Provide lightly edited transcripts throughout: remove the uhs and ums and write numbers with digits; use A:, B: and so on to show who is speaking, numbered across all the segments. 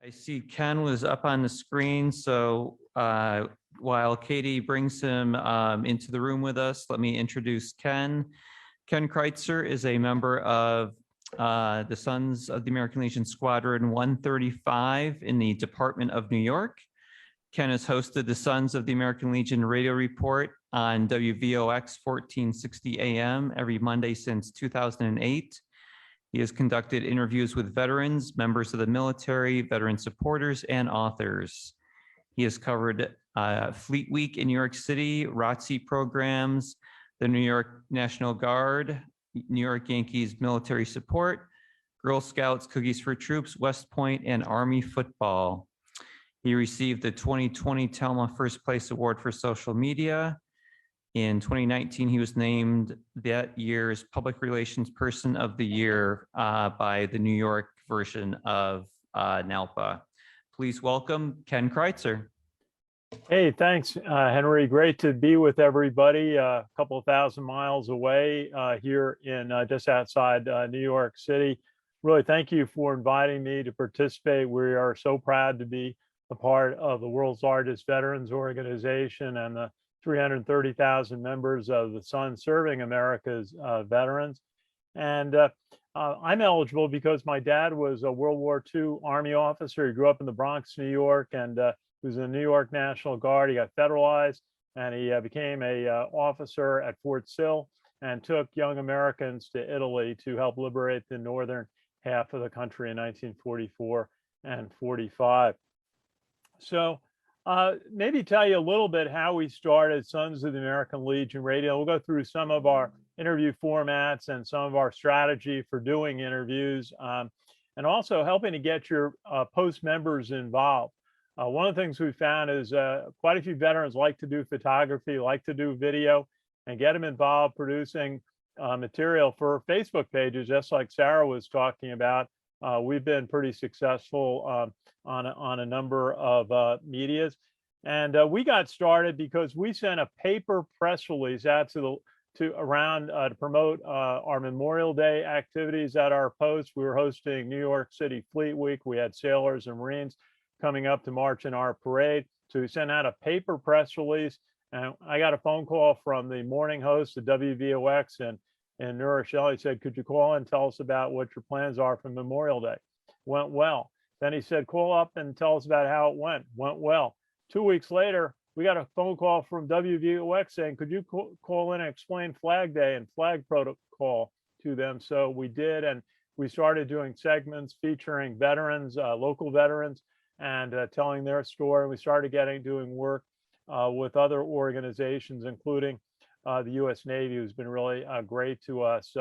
A: I see Ken was up on the screen, so while Katie brings him into the room with us, let me introduce Ken. Ken Kreitzer is a member of the Sons of the American Legion Squadron 135 in the Department of New York. Ken has hosted the Sons of the American Legion radio report on WVOX 1460 AM every Monday since 2008. He has conducted interviews with veterans, members of the military, veteran supporters, and authors. He has covered Fleet Week in New York City, ROTC programs, the New York National Guard, New York Yankees military support, Girl Scouts, Cookies for Troops, West Point, and Army football. He received the 2020 TALMA First Place Award for Social Media. In 2019, he was named that year's Public Relations Person of the Year by the New York version of NALPA. Please welcome Ken Kreitzer.
B: Hey, thanks, Henry. Great to be with everybody a couple of thousand miles away here in just outside New York City. Really, thank you for inviting me to participate. We are so proud to be a part of the world's largest veterans organization and the 330,000 members of the Sons serving America's veterans. And I'm eligible because my dad was a World War II Army officer. He grew up in the Bronx, New York, and he was in the New York National Guard. He got federalized, and he became a officer at Fort Sill and took young Americans to Italy to help liberate the northern half of the country in 1944 and 45. So maybe tell you a little bit how we started Sons of the American Legion Radio. We'll go through some of our interview formats and some of our strategy for doing interviews, and also helping to get your post members involved. One of the things we found is quite a few veterans like to do photography, like to do video, and get them involved producing material for Facebook pages, just like Sarah was talking about. We've been pretty successful on a number of medias, and we got started because we sent a paper press release out to promote our Memorial Day activities at our post. We were hosting New York City Fleet Week. We had sailors and Marines coming up to march in our parade, so we sent out a paper press release. And I got a phone call from the morning host of WVOX in New Rochelle. He said, "Could you call and tell us about what your plans are for Memorial Day?" Went well. Then he said, "Call up and tell us about how it went." Went well. 2 weeks later, we got a phone call from WVOX saying, "Could you call in and explain Flag Day and flag protocol to them?" So we did, and we started doing segments featuring veterans, local veterans, and telling their story. We started doing work with other organizations, including the U.S. Navy, who's been really great to us,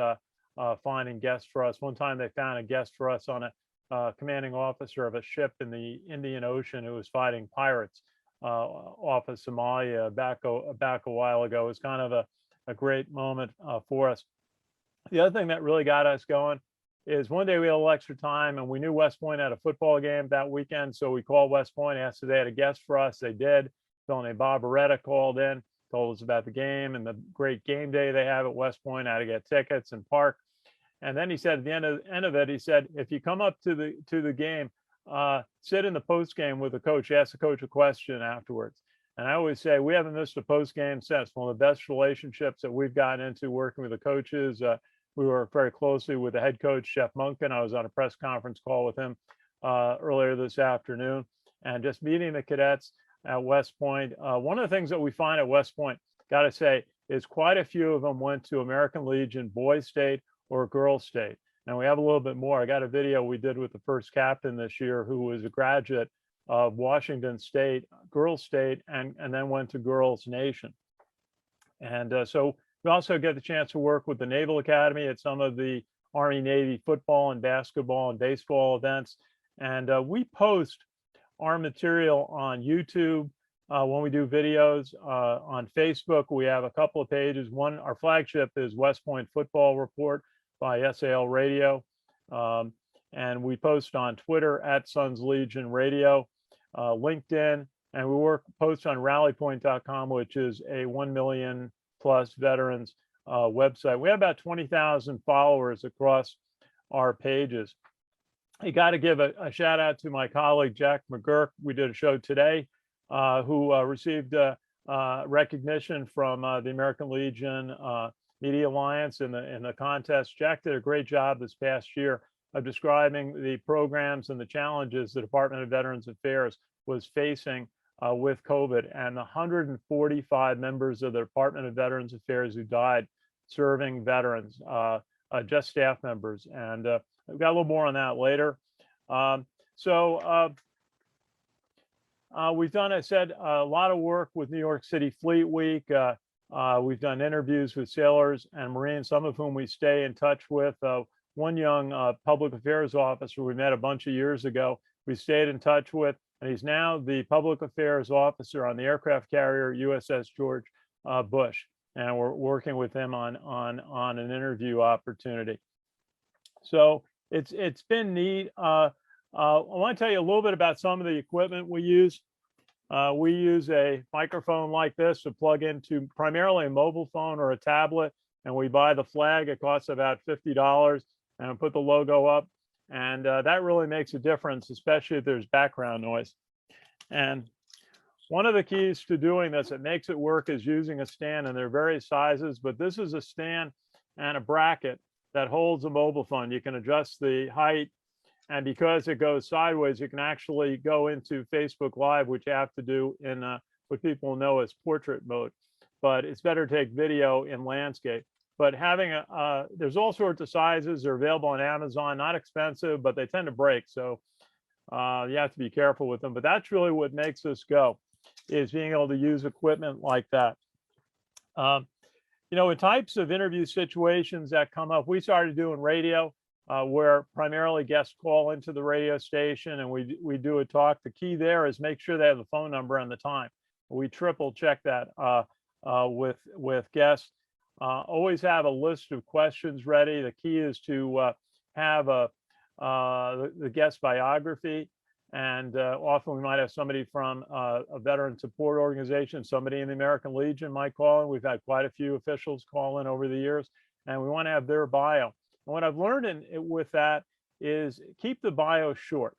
B: finding guests for us. One time they found a guest for us on a commanding officer of a ship in the Indian Ocean who was fighting pirates off of Somalia back a while ago. It was kind of a great moment for us. The other thing that really got us going is one day we had a little extra time, and we knew West Point had a football game that weekend, so we called West Point, asked if they had a guest for us. They did. A fellow named Bob Beretta called in, told us about the game and the great game day they have at West Point, how to get tickets and park. And then he said at the end of it, he said, "If you come up to the game, sit in the post game with the coach, ask the coach a question afterwards." And I always say we haven't missed a post game since. One of the best relationships that we've gotten into working with the coaches. We work very closely with the head coach, Jeff Munkin. I was on a press conference call with him earlier this afternoon, and just meeting the cadets at West Point. One of the things that we find at West Point, got to say, is quite a few of them went to American Legion Boys State or Girls State. And we have a little bit more. I got a video we did with the first captain this year who was a graduate of Washington State, Girls State, and then went to Girls Nation. And so we also get the chance to work with the Naval Academy at some of the Army Navy football and basketball and baseball events. And we post our material on YouTube when we do videos. On Facebook, we have a couple of pages. One, our flagship is West Point Football Report by SAL Radio. And we post on Twitter at Sons Legion Radio, LinkedIn, and we post on rallypoint.com, which is a 1 million plus veterans website. We have about 20,000 followers across our pages. I got to give a shout out to my colleague, Jack McGurk. We did a show today who received recognition from the American Legion Media Alliance in the contest. Jack did a great job this past year of describing the programs and the challenges the Department of Veterans Affairs was facing with COVID, and the 145 members of the Department of Veterans Affairs who died serving veterans, just staff members. And I've got a little more on that later. We've done, I said, a lot of work with New York City Fleet Week. We've done interviews with sailors and Marines, some of whom we stay in touch with. One young public affairs officer we met a bunch of years ago, we stayed in touch with, and he's now the public affairs officer on the aircraft carrier USS George Bush. And we're working with him on an interview opportunity. So it's been neat. I want to tell you a little bit about some of the equipment we use. We use a microphone like this to plug into primarily a mobile phone or a tablet, and we buy the flag. It costs about $50, and put the logo up, and that really makes a difference, especially if there's background noise. And one of the keys to doing this, it makes it work, is using a stand, and there are various sizes, but this is a stand and a bracket that holds a mobile phone. You can adjust the height, and because it goes sideways, you can actually go into Facebook Live, which you have to do in what people know as portrait mode, but it's better to take video in landscape. But having there's all sorts of sizes. They're available on Amazon, not expensive, but they tend to break. So you have to be careful with them. But that's really what makes this go, is being able to use equipment like that. You know, in types of interview situations that come up, we started doing radio, where primarily guests call into the radio station and we do a talk. The key there is make sure they have the phone number and the time. We triple check that with guests. Always have a list of questions ready. The key is to have the guest biography, and often we might have somebody from a veteran support organization. Somebody in the American Legion might call in. We've had quite a few officials call in over the years, and we want to have their bio. And what I've learned with that is keep the bio short.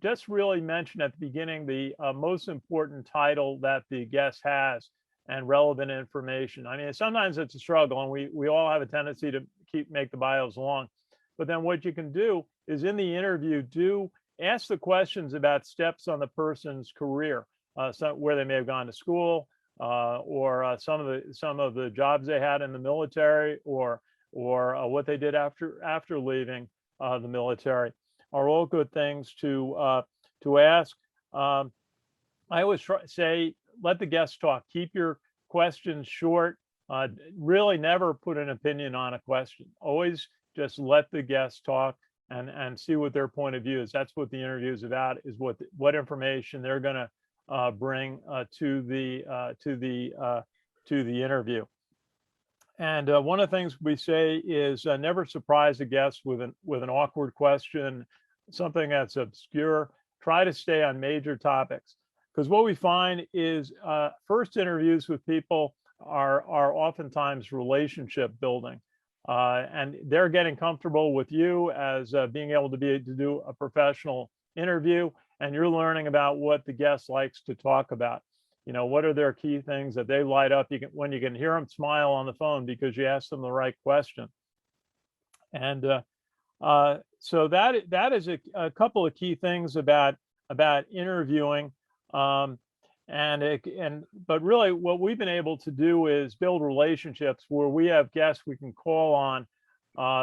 B: Just really mention at the beginning the most important title that the guest has and relevant information. I mean, sometimes it's a struggle, and we all have a tendency to make the bios long. But then what you can do is in the interview, ask the questions about steps on the person's career, where they may have gone to school, or some of the jobs they had in the military, or what they did after leaving the military, are all good things to ask. I always say, let the guests talk. Keep your questions short. Really never put an opinion on a question. Always just let the guests talk and see what their point of view is. That's what the interview is about, is what information they're going to bring to the interview. And one of the things we say is never surprise a guest with an awkward question, something that's obscure. Try to stay on major topics, because what we find is first interviews with people are oftentimes relationship building, and they're getting comfortable with you as being able to do a professional interview, and you're learning about what the guest likes to talk about. You know, what are their key things that they light up when you can hear them smile on the phone because you asked them the right question. And so that is a couple of key things about interviewing. But really what we've been able to do is build relationships where we have guests we can call on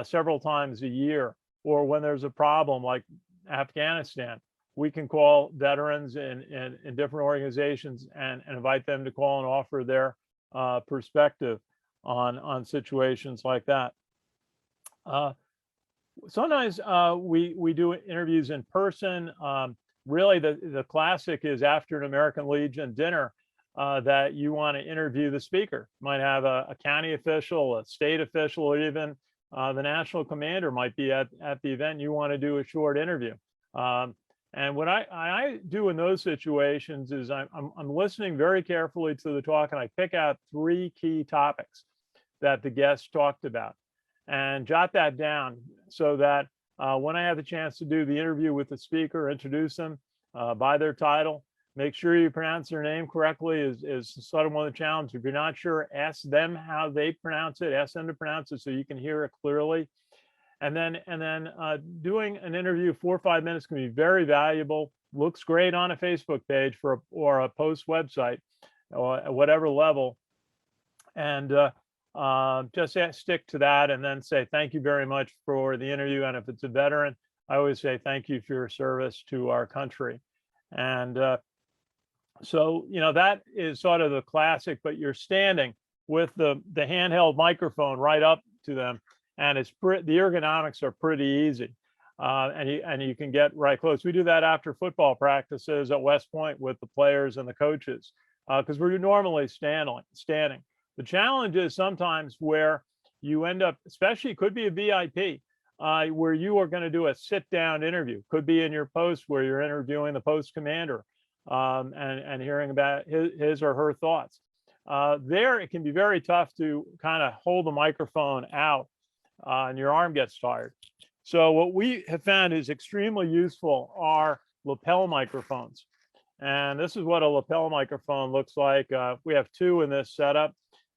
B: several times a year, or when there's a problem like Afghanistan, we can call veterans in different organizations and invite them to call and offer their perspective on situations like that. Sometimes we do interviews in person. Really, the classic is after an American Legion dinner that you want to interview the speaker. You might have a county official, a state official, or even the national commander might be at the event. You want to do a short interview. And what I do in those situations is I'm listening very carefully to the talk, and I pick out 3 key topics that the guest talked about and jot that down so that when I have the chance to do the interview with the speaker, introduce them by their title. Make sure you pronounce their name correctly is sort of one of the challenges. If you're not sure, ask them how they pronounce it. Ask them to pronounce it so you can hear it clearly. And then doing an interview 4 or 5 minutes can be very valuable. Looks great on a Facebook page or a post website, or at whatever level. And just stick to that, and then say thank you very much for the interview. And if it's a veteran, I always say thank you for your service to our country. And so, that is sort of the classic, but you're standing with the handheld microphone right up to them, and the ergonomics are pretty easy. And you can get right close. We do that after football practices at West Point with the players and the coaches, because we're normally standing. The challenge is sometimes where you end up, especially it could be a VIP, where you are going to do a sit-down interview. Could be in your post where you're interviewing the post commander and hearing about his or her thoughts. There, it can be very tough to kind of hold the microphone out and your arm gets tired. So what we have found is extremely useful are lapel microphones. And this is what a lapel microphone looks like. We have 2 in this setup,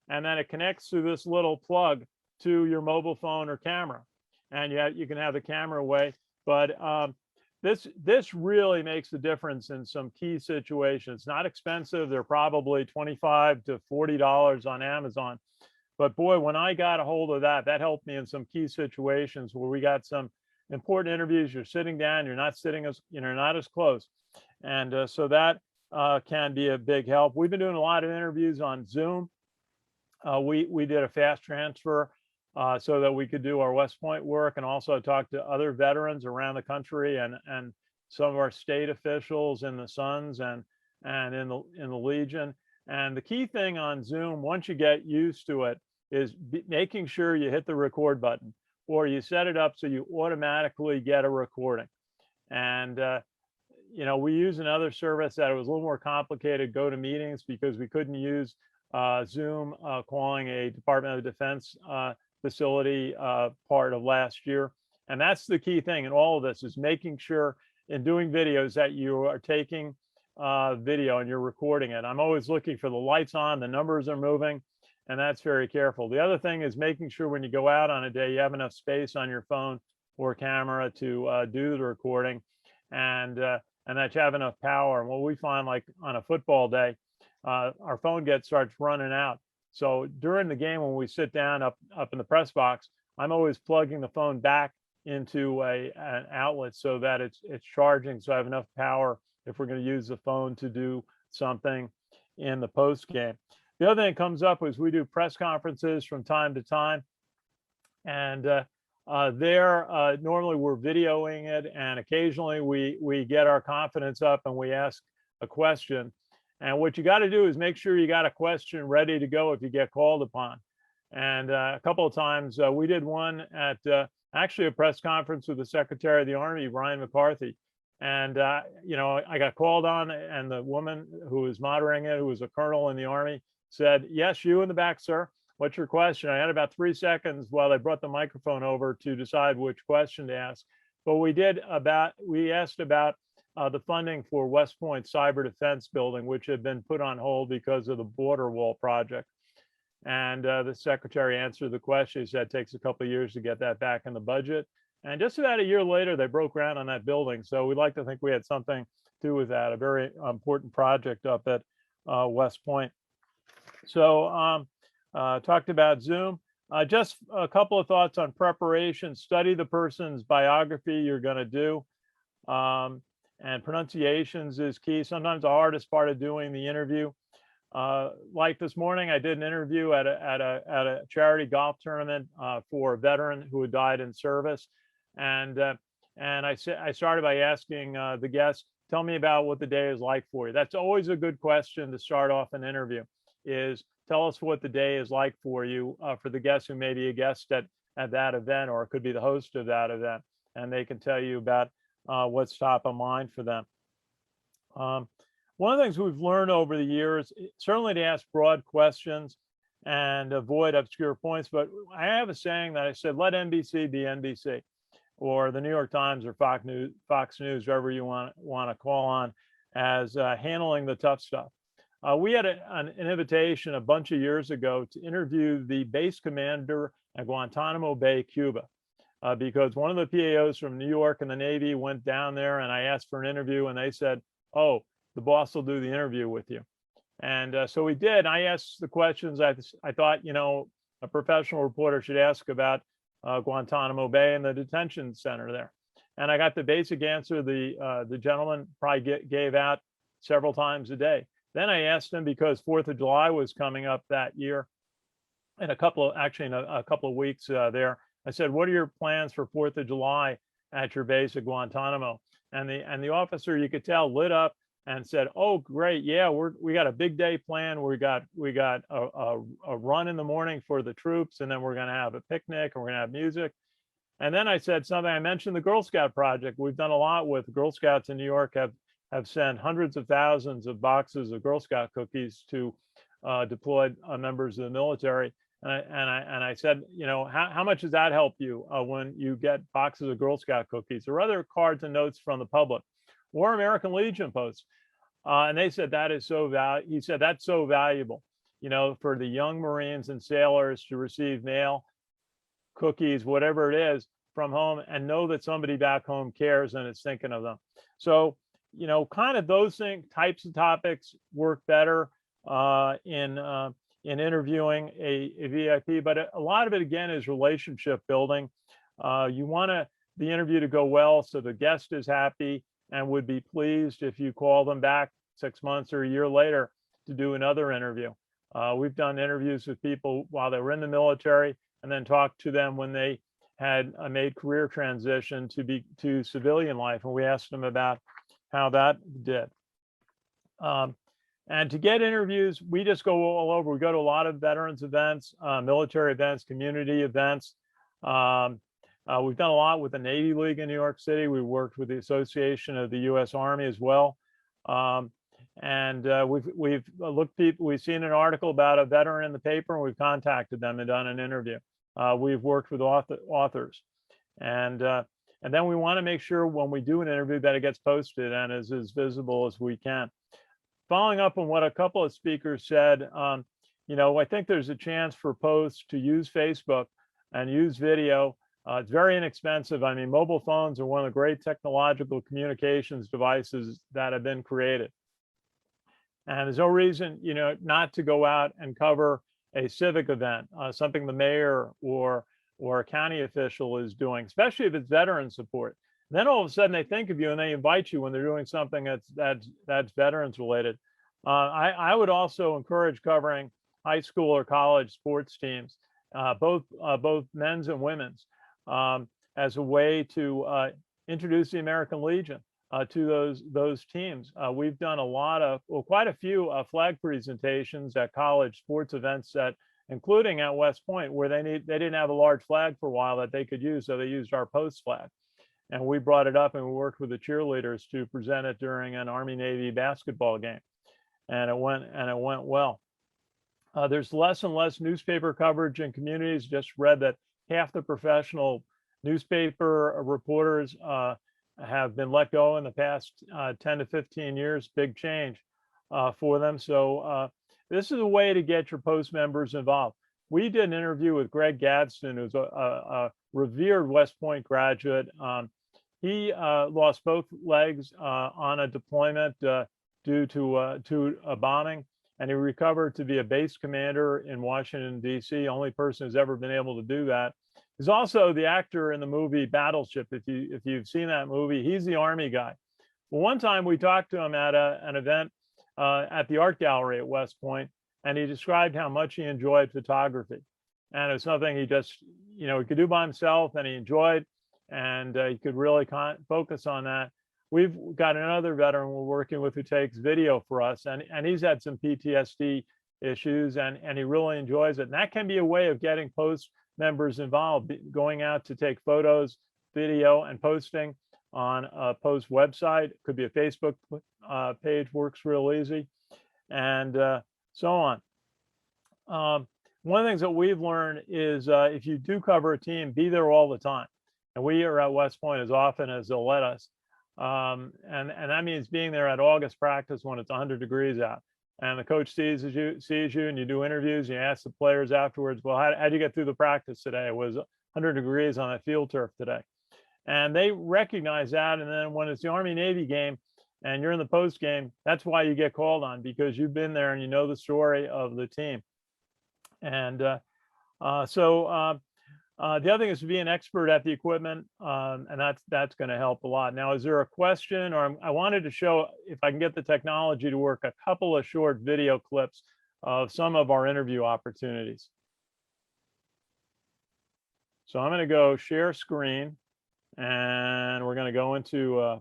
B: and then it connects through this little plug to your mobile phone or camera. And yet you can have the camera away, but this really makes a difference in some key situations. It's not expensive. They're probably $25 to $40 on Amazon. But boy, when I got a hold of that helped me in some key situations where we got some important interviews. You're sitting down, you're not as close. And so that can be a big help. We've been doing a lot of interviews on Zoom. We did a fast transfer so that we could do our West Point work and also talk to other veterans around the country and some of our state officials in the Suns and in the Legion. And the key thing on Zoom, once you get used to it, is making sure you hit the record button, or you set it up so you automatically get a recording. And we use another service that was a little more complicated, GoToMeetings, because we couldn't use Zoom calling a Department of Defense facility part of last year. And that's the key thing in all of this, is making sure in doing videos that you are taking video and you're recording it. I'm always looking for the lights on, the numbers are moving, and that's very careful. The other thing is making sure when you go out on a day, you have enough space on your phone or camera to do the recording, and that you have enough power. And what we find, like on a football day, our phone starts running out. So during the game, when we sit down up in the press box, I'm always plugging the phone back into an outlet so that it's charging, so I have enough power if we're going to use the phone to do something in the post game. The other thing that comes up is we do press conferences from time to time, and normally we're videoing it, and occasionally we get our confidence up and we ask a question. And what you got to do is make sure you got a question ready to go if you get called upon. And a couple of times we did one at actually a press conference with the Secretary of the Army, Brian McCarthy. And I got called on, and the woman who was moderating it, who was a colonel in the Army, said, "Yes, you in the back, sir. What's your question?" I had about 3 seconds while they brought the microphone over to decide which question to ask. But we asked about the funding for West Point Cyber Defense Building, which had been put on hold because of the border wall project. And the secretary answered the question. He said it takes a couple of years to get that back in the budget. And just about a year later, they broke ground on that building. So we'd like to think we had something to do with that, a very important project up at West Point. So talked about Zoom. Just a couple of thoughts on preparation. Study the person's biography you're going to do. And pronunciations is key. Sometimes the hardest part of doing the interview. Like this morning, I did an interview at a charity golf tournament for a veteran who had died in service. And I started by asking the guest, tell me about what the day is like for you. That's always a good question to start off an interview, is tell us what the day is like for you, for the guest who may be a guest at that event, or it could be the host of that event, and they can tell you about what's top of mind for them. One of the things we've learned over the years, certainly to ask broad questions and avoid obscure points, but I have a saying that I said, let NBC be NBC. or the New York Times or Fox News, whoever you want to call on, as handling the tough stuff. We had an invitation a bunch of years ago to interview the base commander at Guantanamo Bay, Cuba, because one of the PAOs from New York and the Navy went down there, and I asked for an interview, and they said, "Oh, the boss will do the interview with you." And so we did. I asked the questions I thought, a professional reporter should ask about Guantanamo Bay and the detention center there. And I got the basic answer the gentleman probably gave out several times a day. Then I asked him, because 4th of July was coming up that year, in a couple of weeks there. I said, "What are your plans for 4th of July at your base at Guantanamo?" And the officer, you could tell, lit up and said, "Oh, great, yeah, we got a big day planned. We got a run in the morning for the troops, and then we're going to have a picnic, and we're going to have music." And then I said something. I mentioned the Girl Scout project. We've done a lot with Girl Scouts in New York. Have sent hundreds of thousands of boxes of Girl Scout cookies to deployed members of the military. And I said, how much does that help you when you get boxes of Girl Scout cookies or other cards and notes from the public, or American Legion posts? And they said that is so valuable. He said that's so valuable, for the young Marines and sailors to receive mail, cookies, whatever it is, from home, and know that somebody back home cares and is thinking of them. So, kind of those types of topics work better in interviewing a VIP, but a lot of it again is relationship building. You want the interview to go well, so the guest is happy and would be pleased if you call them back 6 months or a year later to do another interview. We've done interviews with people while they were in the military, and then talked to them when they had made career transition to civilian life, and we asked them about how that did. And to get interviews, we just go all over. We go to a lot of veterans events, military events, community events. We've done a lot with the Navy League in New York City. We worked with the Association of the U.S. Army as well. And we've seen an article about a veteran in the paper, and we've contacted them and done an interview. We've worked with authors, and then we want to make sure when we do an interview that it gets posted and is as visible as we can. Following up on what a couple of speakers said, I think there's a chance for posts to use Facebook and use video. It's very inexpensive. I mean, mobile phones are one of the great technological communications devices that have been created. And there's no reason, not to go out and cover a civic event, something the mayor or a county official is doing, especially if it's veteran support. Then all of a sudden they think of you and they invite you when they're doing something that's veterans related. I would also encourage covering high school or college sports teams, both men's and women's, as a way to introduce the American Legion to those teams. We've done quite a few flag presentations at college sports events including at West Point, where they didn't have a large flag for a while that they could use, so they used our post flag. And we brought it up, and we worked with the cheerleaders to present it during an Army-Navy basketball game, and it went well. There's less and less newspaper coverage in communities. Just read that half the professional newspaper reporters have been let go in the past 10 to 15 years. Big change for them. So this is a way to get your post members involved. We did an interview with Greg Gadsden, who's a revered West Point graduate. He lost both legs on a deployment due to a bombing, and he recovered to be a base commander in Washington, D.C. Only person who's ever been able to do that. He's also the actor in the movie Battleship. If you've seen that movie, he's the Army guy. Well, one time we talked to him at an event at the art gallery at West Point, and he described how much he enjoyed photography. And it was something he just, he could do by himself, and he enjoyed, and he could really focus on that. We've got another veteran we're working with who takes video for us, and he's had some PTSD issues, and he really enjoys it. And that can be a way of getting post members involved, going out to take photos, video, and posting on a post website. It could be a Facebook page, works real easy, and so on. One of the things that we've learned is if you do cover a team, be there all the time. and we are at West Point as often as they'll let us. And that means being there at August practice when it's 100 degrees out. And the coach sees you, and you do interviews. And you ask the players afterwards, well, how'd you get through the practice today? It was 100 degrees on that field turf today. And they recognize that. And then when it's the Army-Navy game and you're in the post game, that's why you get called on, because you've been there and you know the story of the team. And the other thing is to be an expert at the equipment, and that's going to help a lot. Now, is there a question? Or I wanted to show, if I can get the technology to work, a couple of short video clips of some of our interview opportunities. So I'm going to go share screen, and we're going to go into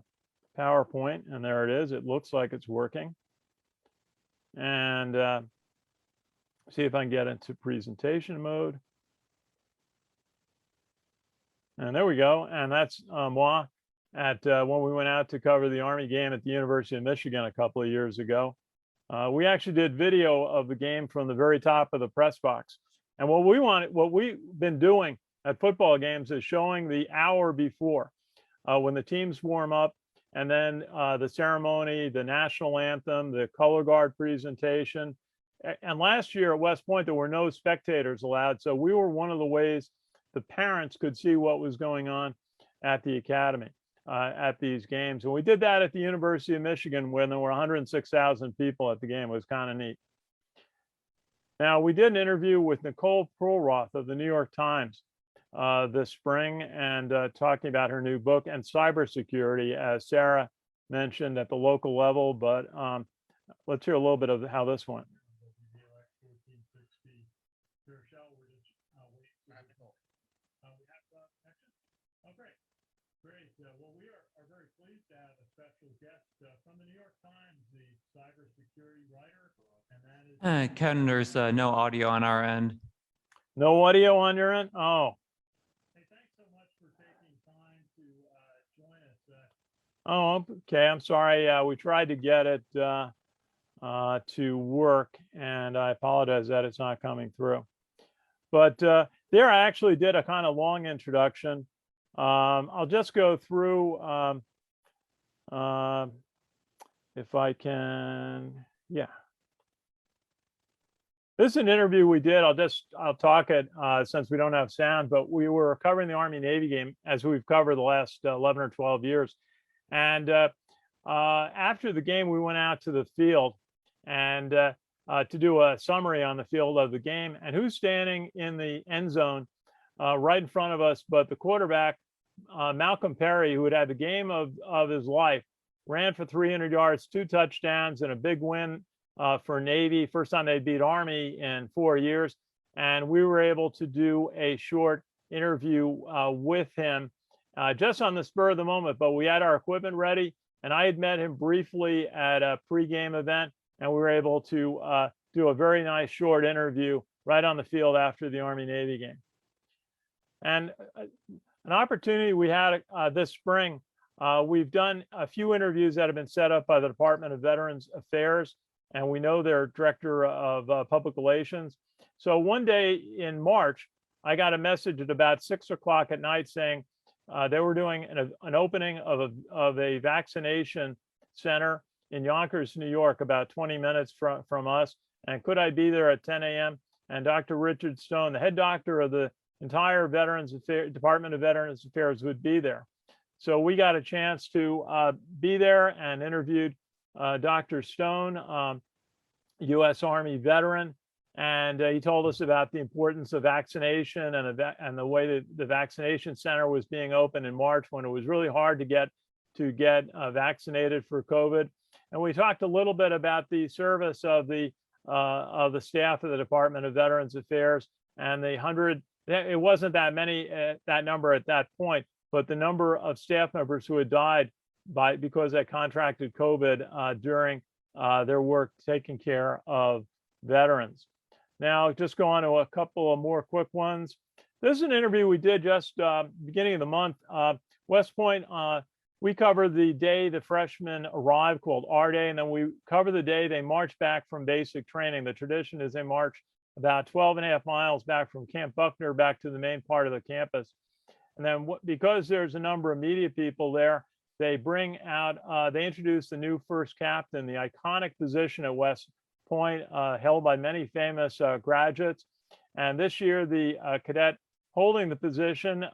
B: PowerPoint, and there it is. It looks like it's working. And see if I can get into presentation mode. And there we go. And that's moi at when we went out to cover the Army game at the University of Michigan a couple of years ago. We actually did video of the game from the very top of the press box. And what we've been doing at football games is showing the hour before when the teams warm up, and then the ceremony, the national anthem, the color guard presentation. And last year at West Point, there were no spectators allowed. So we were one of the ways the parents could see what was going on at the academy at these games. And we did that at the University of Michigan when there were 106,000 people at the game. It was kind of neat. Now, we did an interview with Nicole Perlroth of the New York Times this spring, and talking about her new book and cybersecurity, as Sarah mentioned, at the local level. But let's hear a little bit of how this went. Great. Well, we are very pleased to have a special guest from the New York Times, the cybersecurity writer, and that is
A: Ken, there's no audio on our end.
B: No audio on your end? Oh. Hey, thanks so much for taking time to join us. Oh, okay. I'm sorry. We tried to get it to work, and I apologize that it's not coming through. But there, I actually did a kind of long introduction. I'll just go through, if I can, yeah. This is an interview we did. I'll talk it since we don't have sound, but we were covering the Army-Navy game as we've covered the last 11 or 12 years. And after the game, we went out to the field and to do a summary on the field of the game. And who's standing in the end zone right in front of us? But the quarterback, Malcolm Perry, who had had the game of his life, ran for 300 yards, 2 touchdowns, and a big win for Navy. First time they beat Army in 4 years. And we were able to do a short interview with him just on the spur of the moment. But we had our equipment ready, and I had met him briefly at a pregame event, and we were able to do a very nice short interview right on the field after the Army-Navy game. And an opportunity we had this spring, we've done a few interviews that have been set up by the Department of Veterans Affairs, and we know their director of public relations. So one day in March, I got a message at about 6 o'clock at night saying they were doing an opening of a vaccination center in Yonkers, New York, about 20 minutes from us. And could I be there at 10 a.m.? And Dr. Richard Stone, the head doctor of the entire Department of Veterans Affairs, would be there. So we got a chance to be there and interviewed Dr. Stone, U.S. Army veteran, and he told us about the importance of vaccination and the way that the vaccination center was being opened in March when it was really hard to get vaccinated for COVID. And we talked a little bit about the service of the staff of the Department of Veterans Affairs and the 100. It wasn't that many, that number at that point, but the number of staff members who had died because they contracted COVID during their work taking care of veterans. Now, just go on to a couple of more quick ones. This is an interview we did just beginning of the month. West Point, we covered the day the freshmen arrived, called our day, and then we cover the day they march back from basic training. The tradition is they march about 12.5 miles back from Camp Buckner back to the main part of the campus. And then because there's a number of media people there, they bring out, they introduce the new first captain, the iconic position at West Point, held by many famous graduates. And this year, the cadet holding the position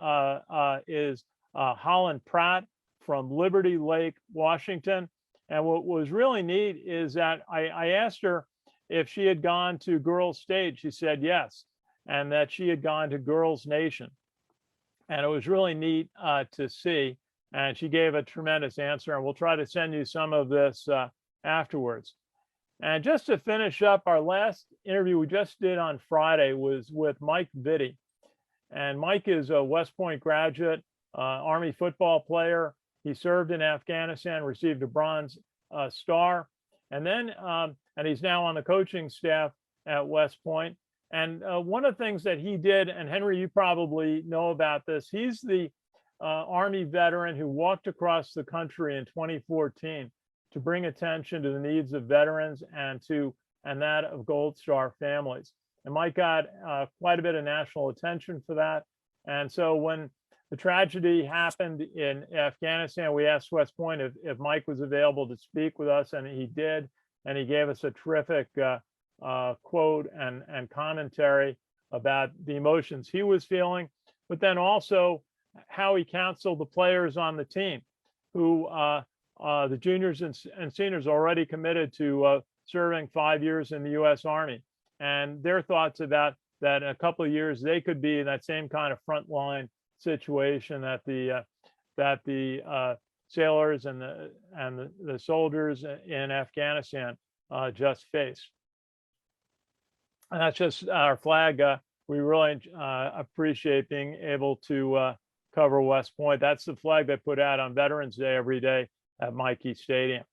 B: is Holland Pratt from Liberty Lake, Washington. And what was really neat is that I asked her if she had gone to Girls State. She said yes, and that she had gone to Girls Nation. And it was really neat to see. And she gave a tremendous answer. And we'll try to send you some of this afterwards. And just to finish up, our last interview we just did on Friday was with Mike Vitti. And Mike is a West Point graduate, Army football player. He served in Afghanistan, received a Bronze Star, and then and he's now on the coaching staff at West Point. And one of the things that he did, and Henry, you probably know about this, he's the Army veteran who walked across the country in 2014 to bring attention to the needs of veterans and that of Gold Star families. And Mike got quite a bit of national attention for that. And so when the tragedy happened in Afghanistan, we asked West Point if Mike was available to speak with us, and he did. And he gave us a terrific quote and commentary about the emotions he was feeling, but then also how he counseled the players on the team who the juniors and seniors already committed to serving 5 years in the U.S. Army, and their thoughts about that in a couple of years they could be in that same kind of frontline situation that the sailors and the soldiers in Afghanistan just faced. And that's just our flag. We really appreciate being able to cover West Point. That's the flag they put out on Veterans Day every day at Michie Stadium.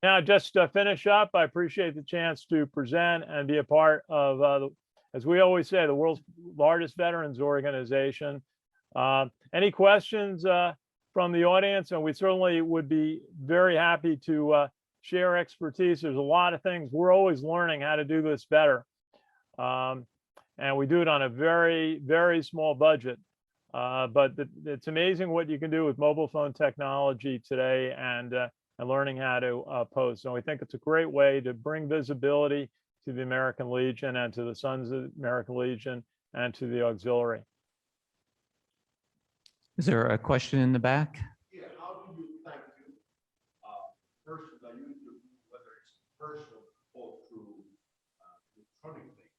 B: Now, just to finish up, I appreciate the chance to present and be a part of, as we always say, the world's largest veterans organization. Any questions from the audience? And we certainly would be very happy to share expertise. There's a lot of things. We're always learning how to do this better. And we do it on a very, very small budget. But it's amazing what you can do with mobile phone technology today and learning how to post. So we think it's a great way to bring visibility to the American Legion and to the Sons of the American Legion and to the auxiliary.
A: Is there a question in the back?
C: Yeah, how do you thank you person that you interview, whether it's personal or through electronically?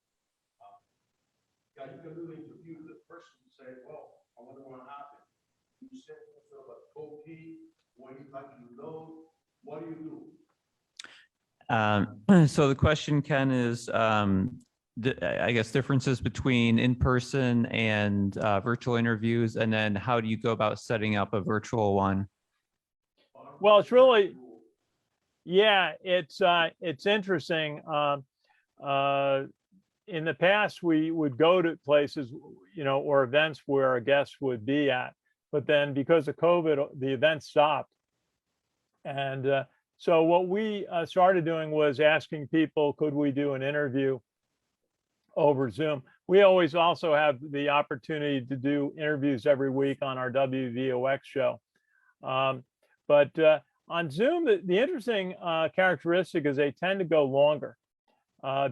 C: Yeah, you can really interview the person and say, well, I wonder what happened. You said sort of a copy, when you like to know, what do you do?
A: So the question, Ken, is I guess differences between in-person and virtual interviews, and then how do you go about setting up a virtual one?
B: Well, it's really, yeah, it's interesting. In the past, we would go to places, or events where a guest would be at, but then because of COVID, the event stopped. And so what we started doing was asking people, could we do an interview over Zoom? We always also have the opportunity to do interviews every week on our WVOX show. But on Zoom, the interesting characteristic is they tend to go longer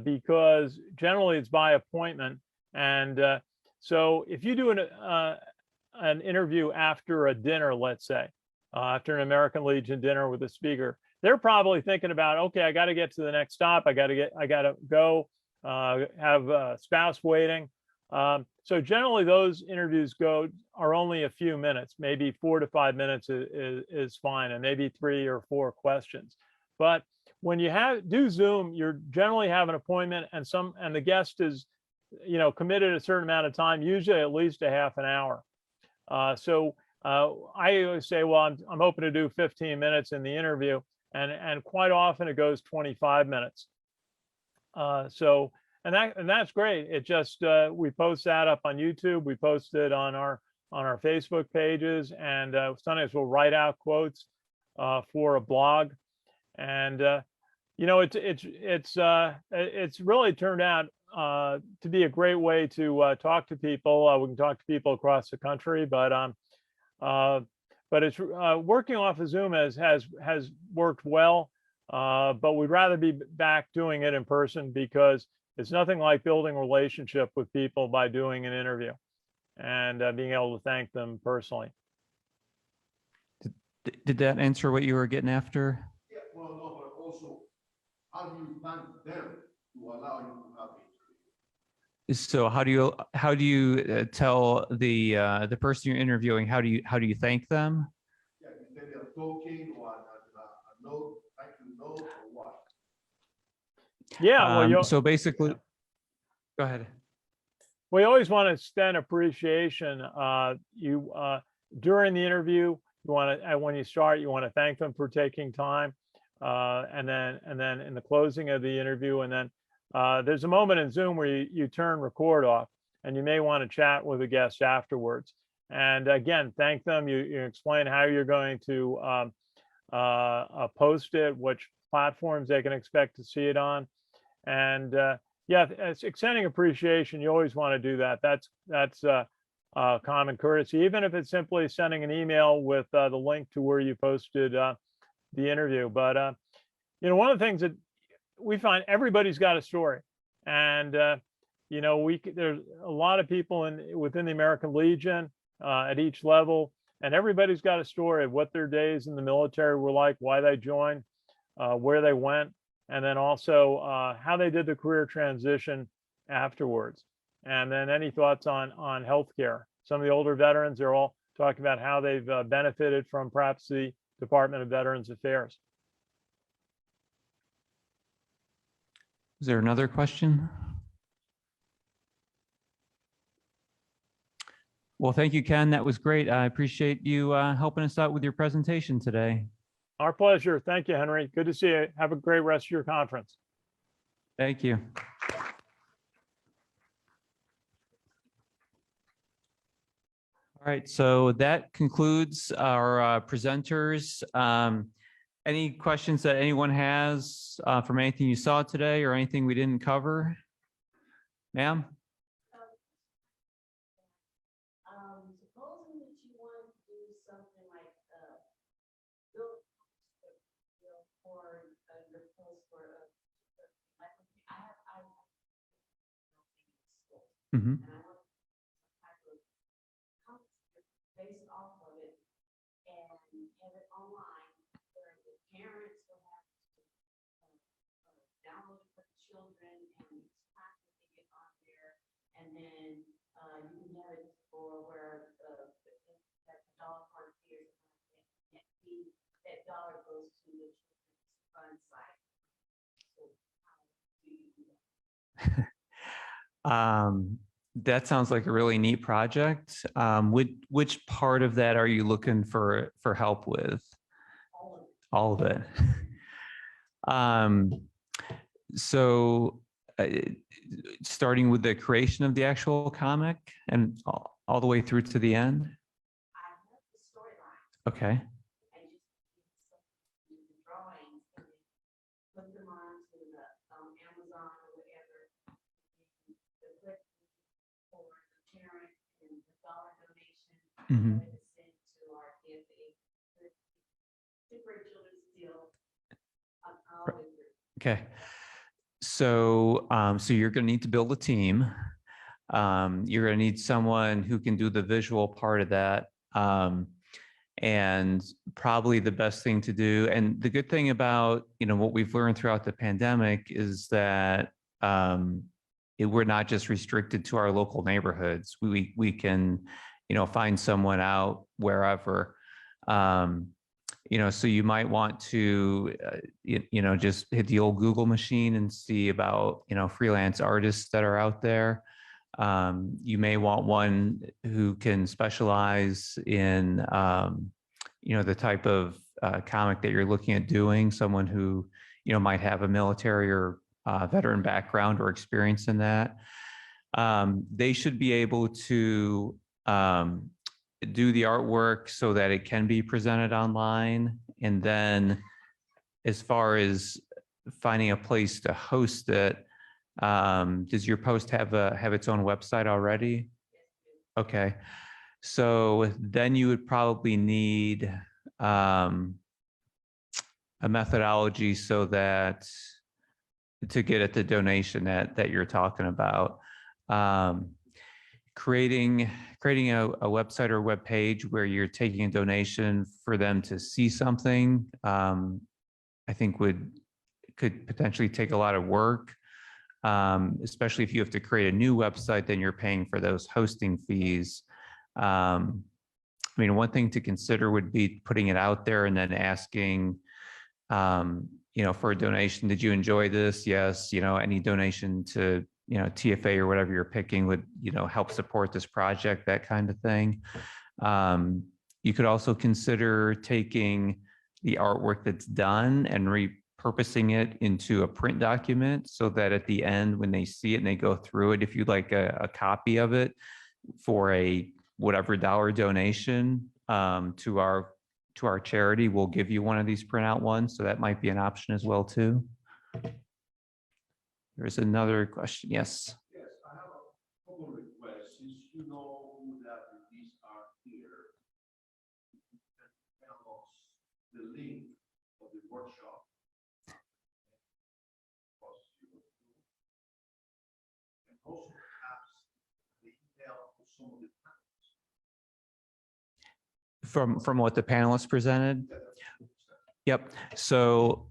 B: because generally it's by appointment. And so if you do an interview after a dinner, let's say, after an American Legion dinner with a speaker, they're probably thinking about, okay, I got to get to the next stop. I got to go have a spouse waiting. So generally those interviews are only a few minutes, maybe 4 to 5 minutes is fine, and maybe 3 or 4 questions. But when you do Zoom, you generally have an appointment and the guest is, committed a certain amount of time, usually at least a half an hour. So I always say, well, I'm hoping to do 15 minutes in the interview, and quite often it goes 25 minutes. So that's great. It just we post that up on YouTube. We post it on our Facebook pages, and sometimes we'll write out quotes for a blog. And it's really turned out to be a great way to talk to people. We can talk to people across the country, but it's working off of Zoom has worked well. But we'd rather be back doing it in person because it's nothing like building a relationship with people by doing an interview and being able to thank them personally.
A: Did that answer what you were getting after?
C: Yeah, well, no, but also, how do you thank them to allow you to have the interview?
A: So how do you tell the person you're interviewing, how do you thank them?
C: Yeah, you send a token or a note, thank you note, or what?
B: Yeah, well,
A: So basically, go ahead.
B: we always want to extend appreciation. During the interview, you want to, when you start, you want to thank them for taking time, and then in the closing of the interview, and then there's a moment in Zoom where you turn record off, and you may want to chat with the guest afterwards. And again, thank them. You explain how you're going to post it, which platforms they can expect to see it on, and yeah, it's extending appreciation. You always want to do that. That's common courtesy, even if it's simply sending an email with the link to where you posted the interview. But one of the things that we find, everybody's got a story, and there's a lot of people within the American Legion at each level, and everybody's got a story of what their days in the military were like, why they joined, where they went, and then also how they did the career transition afterwards. And then any thoughts on healthcare? Some of the older veterans, they're all talking about how they've benefited from perhaps the Department of Veterans Affairs.
A: Is there another question? Well, thank you, Ken. That was great. I appreciate you helping us out with your presentation today.
B: Our pleasure. Thank you, Henry. Good to see you. Have a great rest of your conference.
A: Thank you. All right, so that concludes our presenters. Any questions that anyone has from anything you saw today or anything we didn't cover? Ma'am?
D: Supposing that you want to do something like build for your post for like I
A: Mm-hmm.
D: and I want some type of concept based off of it and have it online where the parents will have to download it for the children and each time they get on there, and then you can have it for where that dollar card appears, and that dollar goes to the children's fund site. So how do you do that?
A: That sounds like a really neat project. Which part of that are you looking for help with? All of it. So starting with the creation of the actual comic and all the way through to the end?
D: I have the storyline.
A: Okay.
D: And just do the drawings and then put them on to the Amazon or whatever. The click for the parent and the dollar donation.
A: Mm-hmm.
D: That is sent to our DFA. Super children's deal.
A: Okay. So, so you're going to need to build a team. You're going to need someone who can do the visual part of that. And probably the best thing to do. And the good thing about, what we've learned throughout the pandemic is that we're not just restricted to our local neighborhoods. We can, find someone out wherever. So you might want to, just hit the old Google machine and see about, freelance artists that are out there. You may want one who can specialize in, the type of comic that you're looking at doing, someone who, might have a military or veteran background or experience in that. They should be able to do the artwork so that it can be presented online. And then as far as finding a place to host it, Does your post have its own website already? Okay, so then you would probably need a methodology so that to get at the donation that you're talking about. Creating a website or web page where you're taking a donation for them to see something, I think could potentially take a lot of work, especially if you have to create a new website, then you're paying for those hosting fees. I mean, one thing to consider would be putting it out there and then asking, for a donation. Did you enjoy this? Yes. Any donation to, TFA or whatever you're picking would, help support this project, that kind of thing. You could also consider taking the artwork that's done and repurposing it into a print document so that at the end, when they see it and they go through it, if you'd like a copy of it for a whatever dollar donation to our charity, we'll give you one of these printout ones. So that might be an option as well too. There's another question. Yes.
C: Yes, I have a couple of requests. Since you know that these are here, you can tell us the link of the workshop. And also perhaps the email of some of the panelists.
A: From what the panelists presented? Yep. So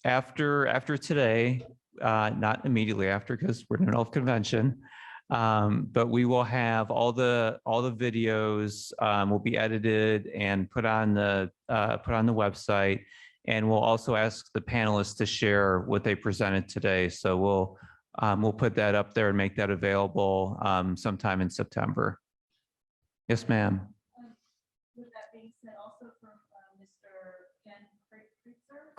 A: after today, not immediately after because we're in the middle of convention, but we will have all the videos will be edited and put on the website, and we'll also ask the panelists to share what they presented today. So we'll put that up there and make that available sometime in September. Yes, ma'am.
E: With that being said, also from Mr. Ken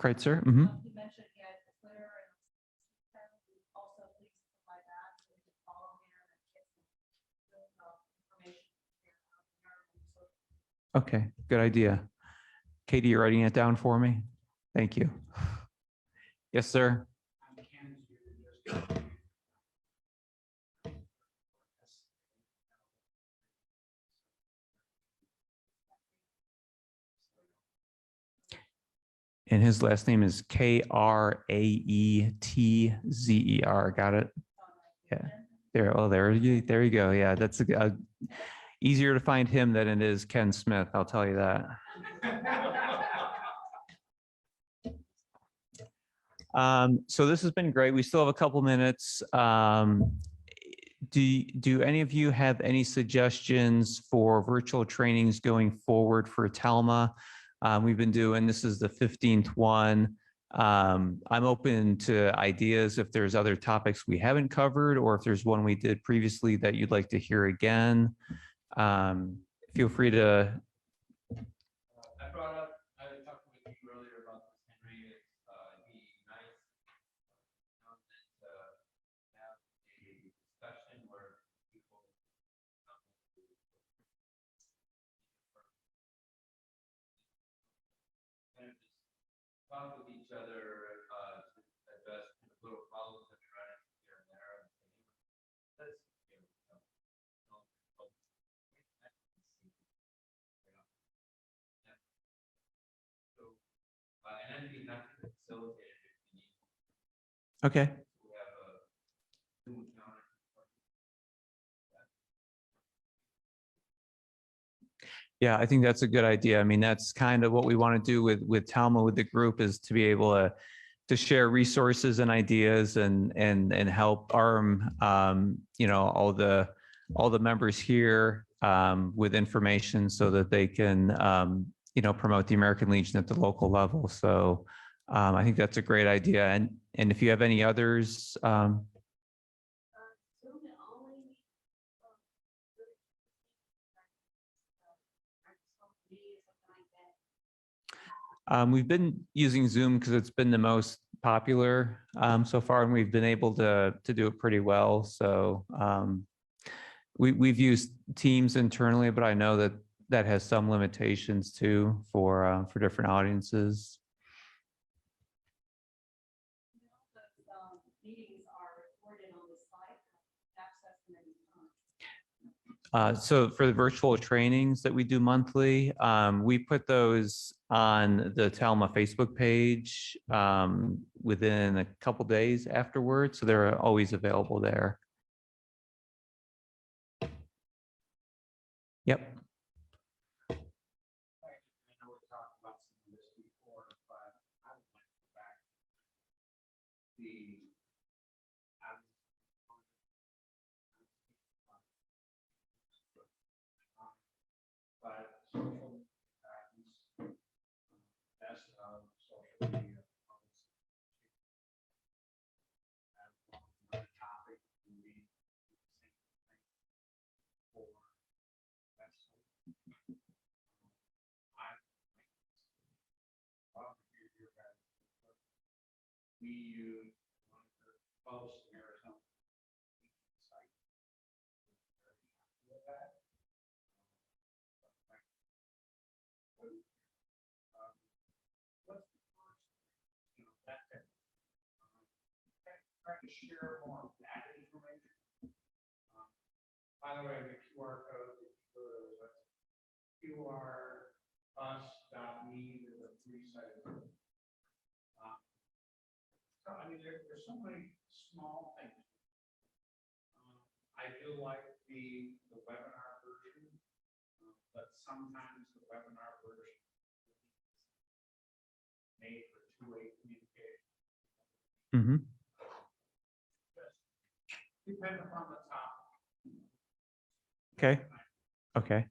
E: Kreitzer.
A: Kreitzer.
E: He mentioned he had Twitter and also please provide that so we can follow him and get some information.
A: Okay, good idea. Katie, you're writing it down for me? Thank you. Yes, sir. And his last name is Kraetzer. Got it? Yeah. There. Oh, there you go. Yeah, that's easier to find him than it is Ken Smith. I'll tell you that. So this has been great. We still have a couple minutes. Do any of you have any suggestions for virtual trainings going forward for TALMA? We've been doing, this is the 15th one. I'm open to ideas if there's other topics we haven't covered, or if there's one we did previously that you'd like to hear again. Feel free to.
F: I talked with you earlier about this, Henry. It'd be nice to have a discussion where people kind of just talk with each other to address little problems that we run into here and there. And and I'd be happy to facilitate it if you need.
A: Okay.
F: We have a Zoom counter.
A: Yeah, I think that's a good idea. I mean, that's kind of what we want to do with TALMA, with the group, is to be able to share resources and ideas and help arm all the members here with information so that they can promote the American Legion at the local level. So I think that's a great idea. And if you have any others. We've been using Zoom because it's been the most popular so far, and we've been able to do it pretty well. So we've used Teams internally, but I know that has some limitations too for different audiences.
E: Meetings are
A: So for the virtual trainings that we do monthly, we put those on the TALMA Facebook page within a couple days afterwards. So they're always available there. Yep.
C: I know we talked about some of this before, but I would like to go back to the but social guidance, that's social media. Topic would be for we use one of the posts in Arizona site. With that. What's the first, that trying to share more of that information. By the way, the QR code, QRUS.me is a free site. So, I mean, there's so many small things. I do like the webinar version, but sometimes the webinar version made for two-way communication.
A: Mm-hmm.
C: Depending upon the topic.
A: Okay. Okay.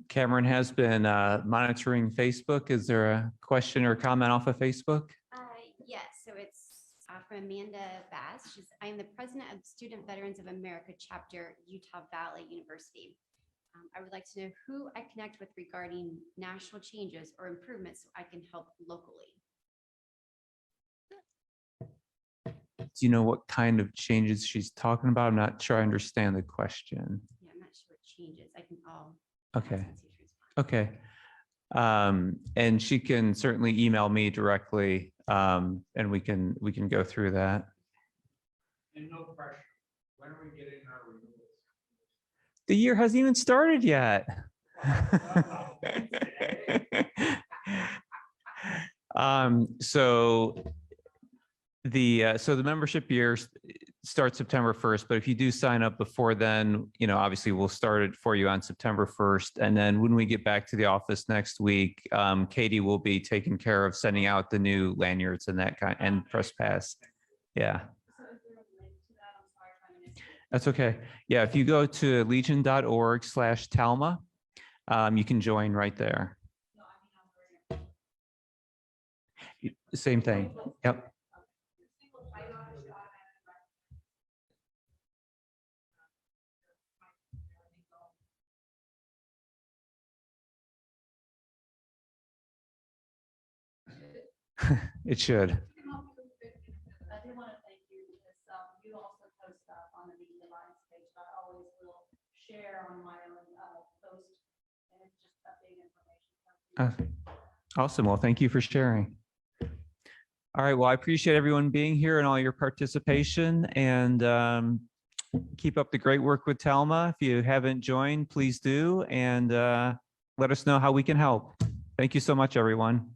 A: Cameron has been monitoring Facebook. Is there a question or comment off of Facebook?
G: Yes, so it's from Amanda Bass. I am the president of Student Veterans of America Chapter, Utah Valley University. I would like to know who I connect with regarding national changes or improvements so I can help locally.
A: Do you know what kind of changes she's talking about? I'm not sure I understand the question.
G: Yeah, I'm not sure what changes. I can all.
A: Okay. Okay. And she can certainly email me directly, and we can go through that.
C: And no pressure. When are we getting our renewals?
A: The year hasn't even started yet. So the membership year starts September 1st, but if you do sign up before then, obviously we'll start it for you on September 1st. And then when we get back to the office next week, Katie will be taking care of sending out the new lanyards and that kind and press pass. Yeah.
E: So is there a link to that? I'm sorry if I missed it.
A: That's okay. Yeah. If you go to legion.org/TALMA, you can join right there.
E: No, I mean, I'm very.
A: Same thing. Yep.
E: Single type on it,
A: It should.
E: I do want to thank you because you also post stuff on the Media Alliance page. I always will share on my own post and it's just updating information.
A: Awesome. Well, thank you for sharing. All right. Well, I appreciate everyone being here and all your participation, and keep up the great work with TALMA. If you haven't joined, please do, and let us know how we can help. Thank you so much, everyone.